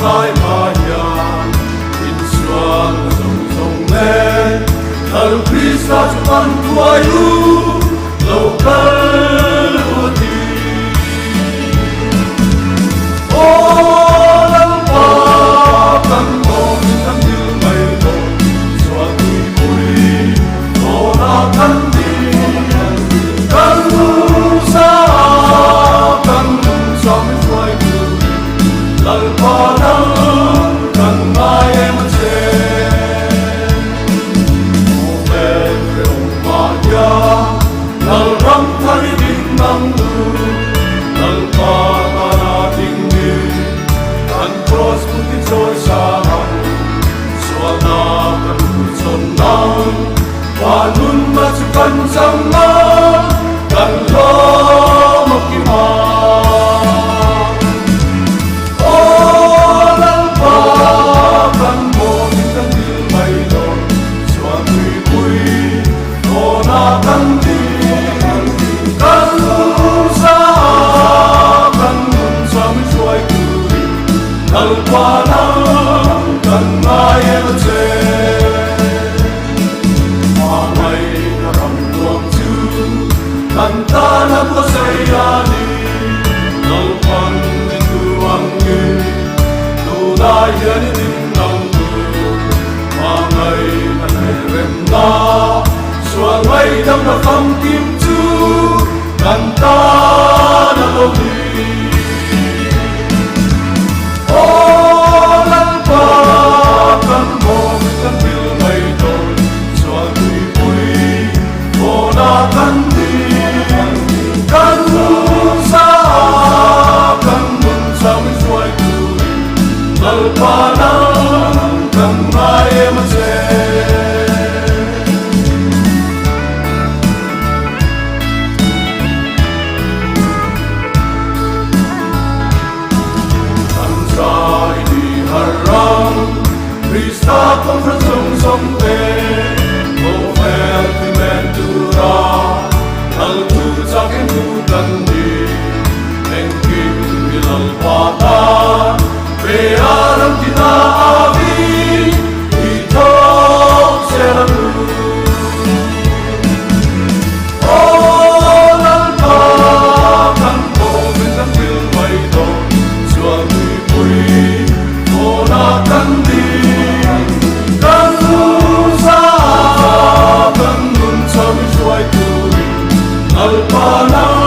lai mayan in suan song song le al Krista chuan tuai u local uti o lam pa kan bom kan dil mai do suan ni pui o na kan di kan sa kan som tuai u lal pa na kan mai em che o ve o ma ya lal ram thari ding nam lu lal pa na ding ni kan cross puti choi sa so na kan chon na wa nun ma chu kan sam na kan lo mo ki ma Kantana ko sayani nang pangituang yu tulayan din ng mangay nanerem na suangay ng nakamkim tu kantana ko di lang pa kan mo kan bilmay doon suangay pui o na kan di kan sa kan mun sa mi suai tu lal pa na kan mai ma che kan sai di harang Krista con fra song song te o fel ti mentura al tu sa ken tu kan di en kim bilal pata pe aram kita avi ito seram o lan pa kan ko bin kan bil mai do suami pui o na kan di kan sa kan nun sa mi suai tu al pa na